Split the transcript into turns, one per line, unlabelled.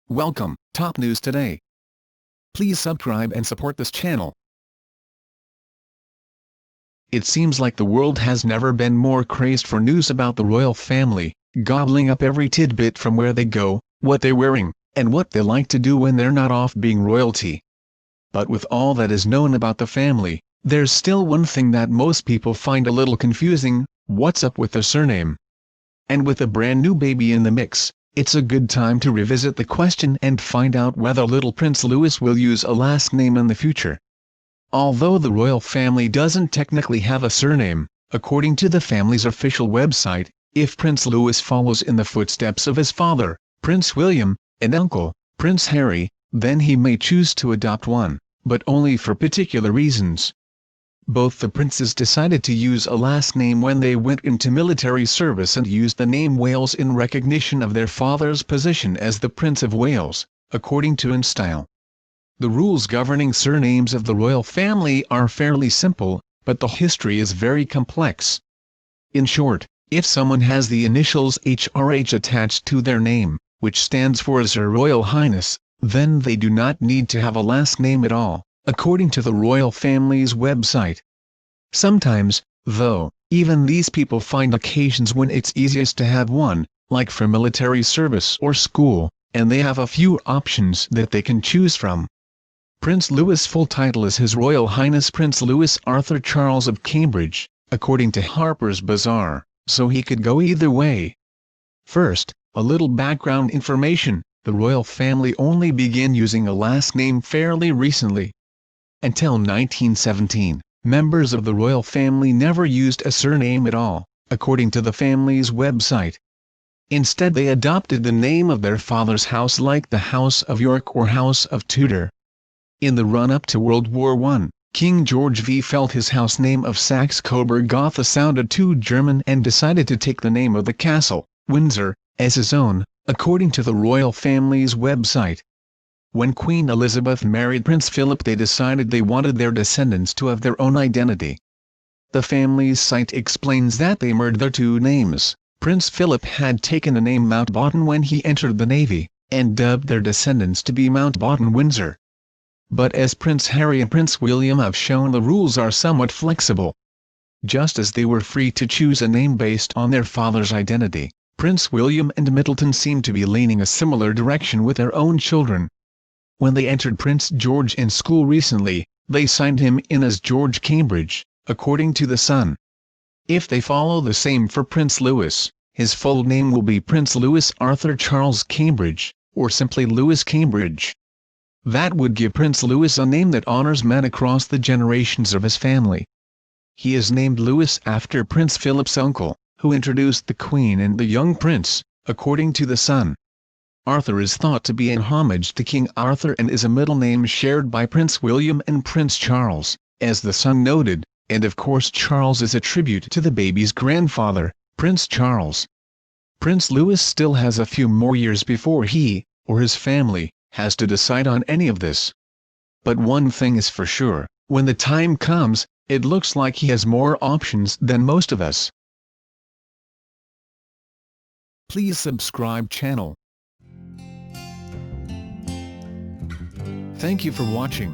Welcome, Top News Today. Please subscribe and support this channel.
It seems like the world has never been more crazed for news about the royal family, gobbling up every tidbit from where they go, what they're wearing, and what they like to do when they're not off being royalty. But with all that is known about the family, there's still one thing that most people find a little confusing: what's up with the surname? And with a brand new baby in the mix, it's a good time to revisit the question and find out whether little Prince Louis will use a last name in the future. Although the royal family doesn't technically have a surname, according to the family's official website, if Prince Louis follows in the footsteps of his father, Prince William, and uncle, Prince Harry, then he may choose to adopt one, but only for particular reasons. Both the princes decided to use a last name when they went into military service and used the name Wales in recognition of their father's position as the Prince of Wales, according to InStyle. The rules governing surnames of the royal family are fairly simple, but the history is very complex. In short, if someone has the initials HRH attached to their name, which stands for His Royal Highness, then they do not need to have a last name at all, according to the royal family's website. Sometimes, though, even these people find occasions when it's easiest to have one, like for military service or school, and they have a few options that they can choose from. Prince Louis' full title is His Royal Highness Prince Louis Arthur Charles of Cambridge, according to Harper's Bazaar, so he could go either way. First, a little background information: the royal family only began using a last name fairly recently. Until 1917, members of the royal family never used a surname at all, according to the family's website. Instead, they adopted the name of their father's house, like the House of York or House of Tudor. In the run-up to World War I, King George V felt his house name of Saxe-Coburg-Gotha sounded too German and decided to take the name of the castle, Windsor, as his own, according to the royal family's website. When Queen Elizabeth married Prince Philip, they decided they wanted their descendants to have their own identity. The family's site explains that they merged their two names. Prince Philip had taken the name Mountbatten when he entered the Navy, and dubbed their descendants to be Mountbatten-Windsor. But as Prince Harry and Prince William have shown, the rules are somewhat flexible. Just as they were free to choose a name based on their father's identity, Prince William and Middleton seem to be leaning a similar direction with their own children. When they entered Prince George in school recently, they signed him in as George Cambridge, according to The Sun. If they follow the same for Prince Louis, his full name will be Prince Louis Arthur Charles Cambridge, or simply Louis Cambridge. That would give Prince Louis a name that honors men across the generations of his family. He is named Louis after Prince Philip's uncle, who introduced the Queen and the young prince, according to The Sun. Arthur is thought to be an homage to King Arthur and is a middle name shared by Prince William and Prince Charles, as The Sun noted, and of course Charles is a tribute to the baby's grandfather, Prince Charles. Prince Louis still has a few more years before he, or his family, has to decide on any of this. But one thing is for sure: when the time comes, it looks like he has more options than most of us.
Please subscribe channel. Thank you for watching.